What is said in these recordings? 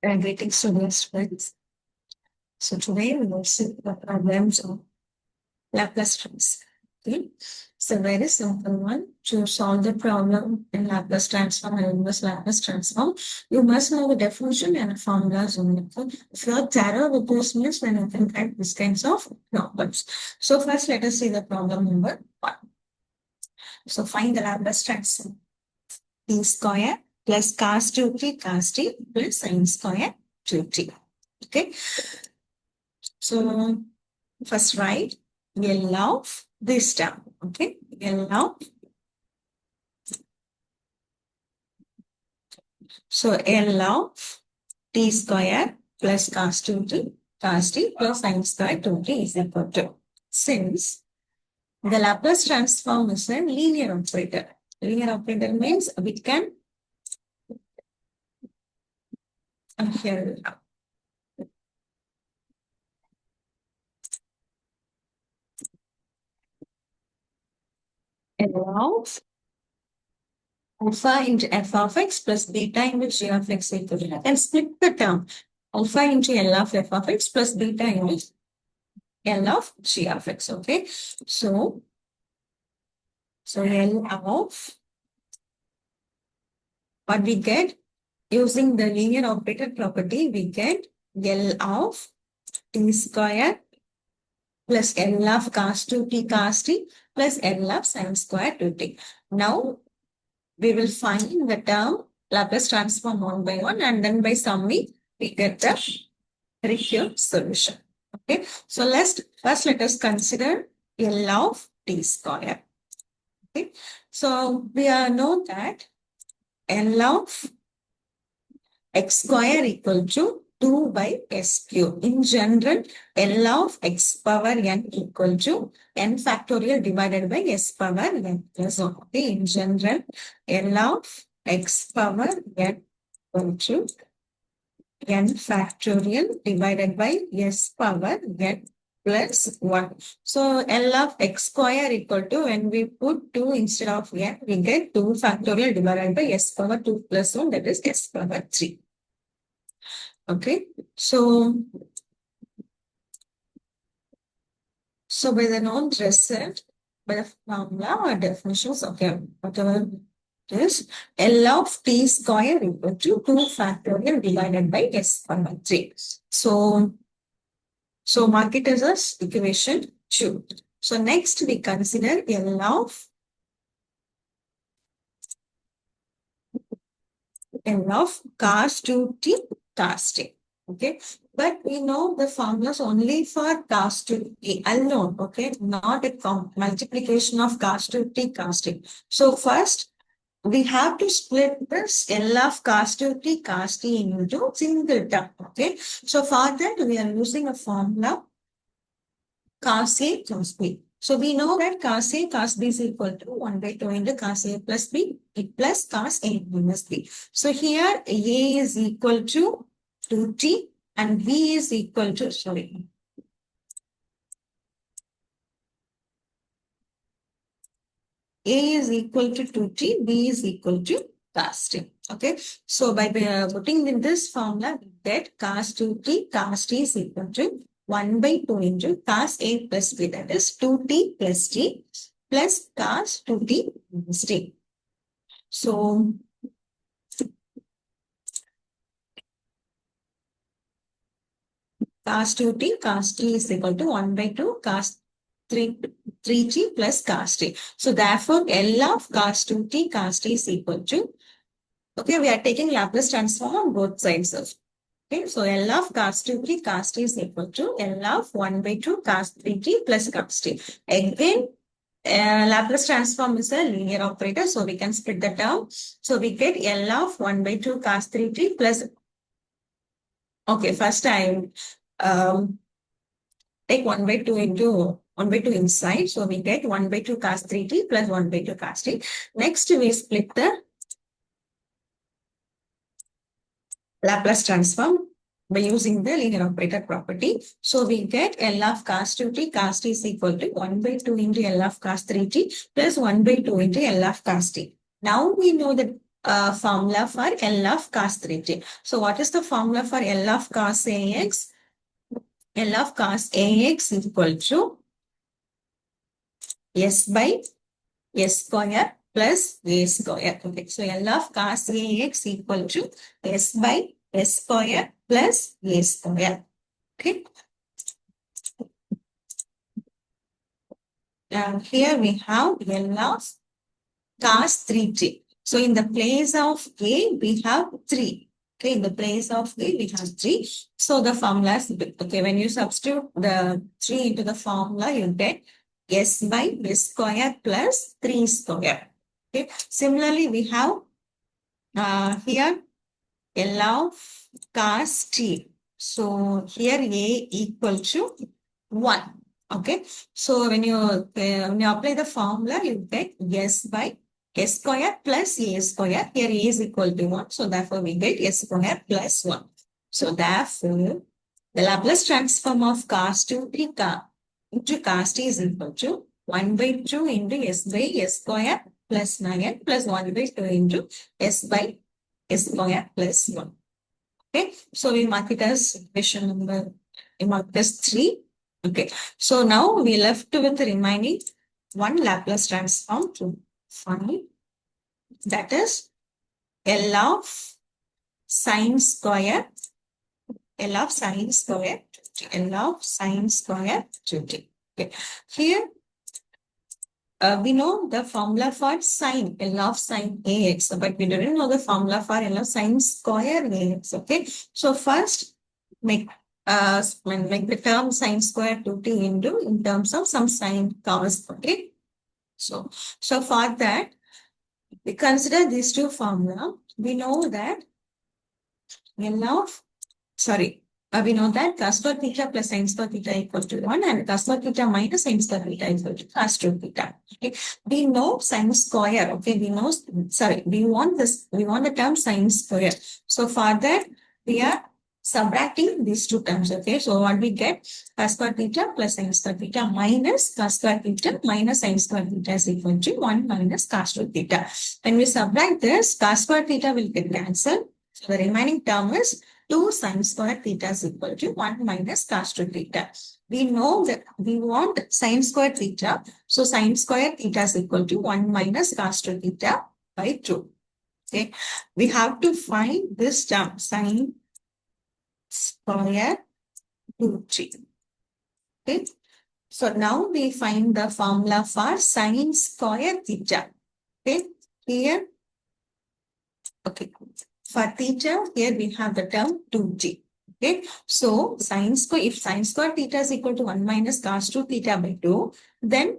Greetings to dear friends. So today we will see the problems of Laplace transform. Okay. So very simple one. To solve the problem in Laplace transform and inverse Laplace transform, you must know the definition and the formulas only. Okay. If you are thorough with this means, then you can write these kinds of problems. So first let us see the problem number 1. So find the Laplace transform. T square plus cos 2t cos t plus sin square 2t. Okay. So first write L of this term. Okay. L of. So L of t square plus cos 2t cos t plus sin square 2t is equal to. Since the Laplace transform is a linear operator. Linear operator means we can here L of alpha into f of x plus beta into g of x equal to, and split the term alpha into L of f of x plus beta into L of g of x. Okay. So L of what we get using the linear operator property, we get L of t square plus L of cos 2t cos t plus L of sin square 2t. Now we will find the term Laplace transform one by one, and then by summing we get the required solution. Okay. So first let us consider L of t square. Okay. So we know that L of x square equal to 2 by s cube. In general, L of x power n equal to n factorial divided by s power n plus 1. Okay. In general, L of x power n equal to n factorial divided by s power n plus 1. So L of x square equal to, when we put 2 instead of n, we get 2 factorial divided by s power 2 plus 1, that is s power 3. Okay. So by the known result, by the formula or definitions, okay, whatever it is, L of t square equal to 2 factorial divided by s power 3. So mark it as equation 2. So next we consider L of cos 2t cos t. Okay. But we know the formulas only for cos 2t alone. Okay. Not a multiplication of cos 2t cos t. So first we have to split this L of cos 2t cos t into single term. Okay. So for that we are using a formula cos A cos B. So we know that cos A cos B is equal to 1 by 2 into cos A plus B plus cos A minus B. So here A is equal to 2t and B is equal to, A is equal to 2t, B is equal to cos t. Okay. So by putting in this formula, we get cos 2t cos t is equal to 1 by 2 into cos A plus B, that is 2t plus t plus cos 2t minus t. So cos 2t cos t is equal to 1 by 2 cos 3t plus cos t. So therefore L of cos 2t cos t is equal to, okay, we are taking Laplace transform on both sides of. Okay, so L of cos 2t cos t is equal to L of 1 by 2 cos 3t plus cos t. Again, Laplace transform is a linear operator, so we can split the term. So we get L of 1 by 2 cos 3t plus, okay, first I take 1 by 2 into 1 by 2 inside. So we get 1 by 2 cos 3t plus 1 by 2 cos t. Next we split the Laplace transform by using the linear operator property. So we get L of cos 2t cos t is equal to 1 by 2 into L of cos 3t plus 1 by 2 into L of cos t. Now we know that formula for L of cos 3t. So what is the formula for L of cos AX? L of cos AX is equal to S by S square plus A square. Okay, so L of cos AX equal to S by S square plus A square. Okay. And here we have L of cos 3t. So in the place of A, we have 3. Okay, in the place of A, we have 3. So the formula is, okay, when you substitute the 3 into the formula, you get S by S square plus 3 square. Okay, similarly, we have here L of cos t. So here A equal to 1. Okay, so when you apply the formula, you get S by S square plus A square. Here A is equal to 1. So therefore, we get S square plus 1. So therefore, the Laplace transform of cos 2t into cos t is equal to 1 by 2 into S by S square plus 9 plus 1 by 2 into S by S square plus 1. Okay, so we mark it as equation number, we mark it as 3. Okay, so now we left with the remaining one Laplace transform to find, that is L of sine square, L of sine square, L of sine square 2t. Okay, here we know the formula for sine, L of sine AX, but we didn't know the formula for L of sine square AX. Okay, so first make the term sine square 2t into in terms of some sine cos. Okay, so for that we consider these two formula. We know that L of we know that cos square theta plus sin square theta equal to 1 and cos square theta minus sin square theta equal to cos 2 theta. Okay. We know sin square. Okay. We want the term sin square. So for that, we are subtracting these two terms. Okay. So what we get, cos square theta plus sin square theta minus cos square theta minus sin square theta is equal to 1 minus cos 2 theta. When we subtract this, cos square theta will get cancelled. So the remaining term is 2 sin square theta is equal to 1 minus cos 2 theta. We know that we want sin square theta. So sin square theta is equal to 1 minus cos 2 theta by 2. Okay. We have to find this term, sin square 2t. Okay. So now we find the formula for sin square theta. Okay. Here. Okay. For theta, here we have the term 2t. Okay, so if sin square theta is equal to 1 minus cos 2 theta by 2, then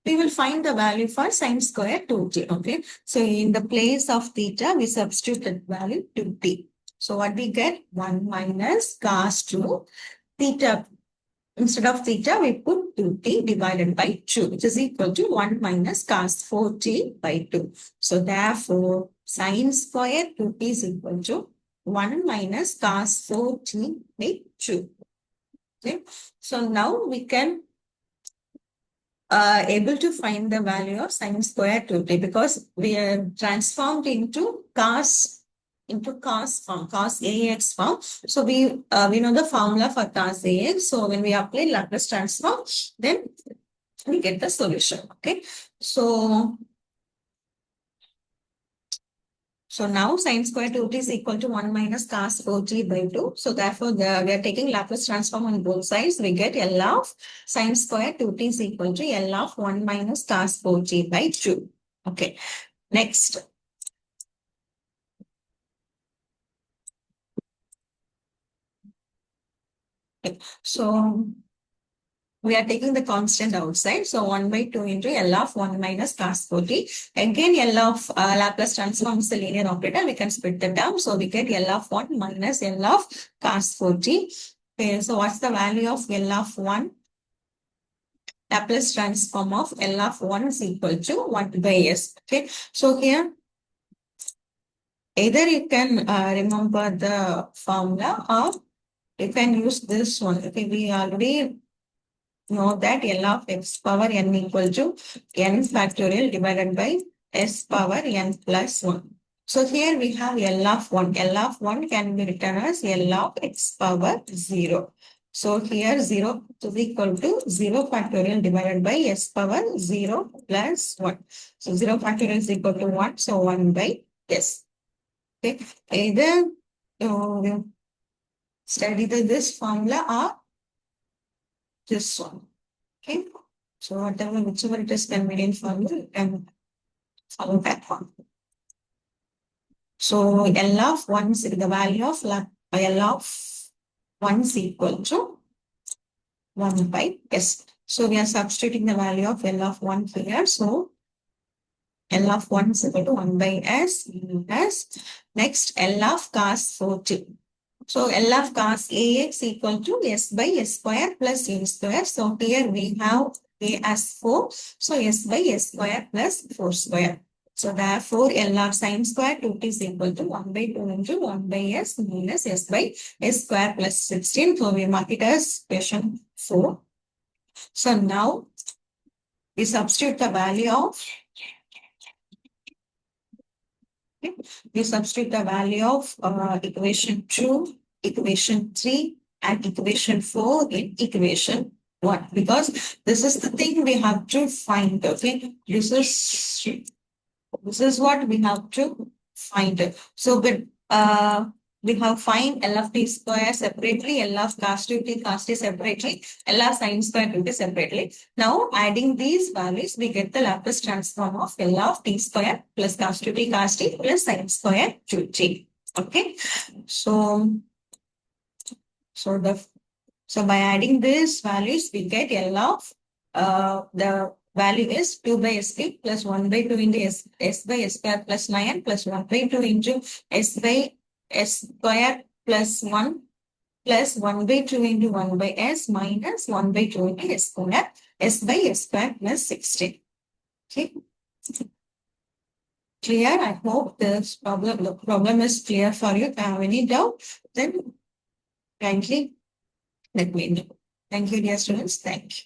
we will find the value for sin square 2t. Okay, so in the place of theta, we substitute the value 2t. So what we get? 1 minus cos 2 theta. Instead of theta, we put 2t divided by 2, which is equal to 1 minus cos 4t by 2. So therefore, sin square 2t is equal to 1 minus cos 4t by 2. Okay. So now we can able to find the value of sin square 2t because we are transformed into cos form, cos AX form. So we know the formula for cos AX. So when we apply Laplace transform, then we get the solution. Okay. So now sin square 2t is equal to 1 minus cos 4t by 2. So therefore, we are taking Laplace transform on both sides. We get L of sin square 2t is equal to L of 1 minus cos 4t by 2. Okay. Next. Okay. So we are taking the constant outside. So 1 by 2 into L of 1 minus cos 4t. Again, L of Laplace transform is the linear operator. We can split the term. So we get L of 1 minus L of cos 4t. Okay, so what's the value of L of 1? Laplace transform of L of 1 is equal to 1 by S. Okay, so here, either you can remember the formula or you can use this one. Okay, we already know that L of x power n equal to n factorial divided by s power n plus 1. So here we have L of 1. L of 1 can be written as L of x power 0. So here 0 is equal to 0 factorial divided by s power 0 plus 1. So 0 factorial is equal to 1. So 1 by s. Okay. Either study this formula or this one. Okay. So whichever it is convenient for you, you can follow that one. So L of 1 is the value of L of 1 is equal to 1 by S. So we are substituting the value of L of 1 here. So L of 1 is equal to 1 by S. Next L of cos 40. So L of cos AX equal to S by S square plus A square. So here we have A as 4. So S by S square plus 4 square. So therefore L of sine square 2t is equal to 1 by 2 into 1 by S minus S by S square plus 16. So we mark it as question 4. So now we substitute the value of we substitute the value of equation 2, equation 3, and equation 4 in equation 1. Because this is the thing we have to find. Okay, this is what we have to find. So we have find L of t square separately, L of cos 2t cos t separately, L of sin square 2t separately. Now adding these values, we get the Laplace transform of L of t square plus cos 2t cos t plus sin square 2t. Okay, so by adding these values, we get L of the value is 2 by sp plus 1 by 2 into s by s square plus 9 plus 1 by 2 into s by s square plus 1 plus 1 by 2 into 1 by s minus 1 by 2 into s square, s by s square plus 16. Okay. Clear? I hope the problem is clear for you. If you have any doubt, then kindly let me know. Thank you, dear students. Thank you.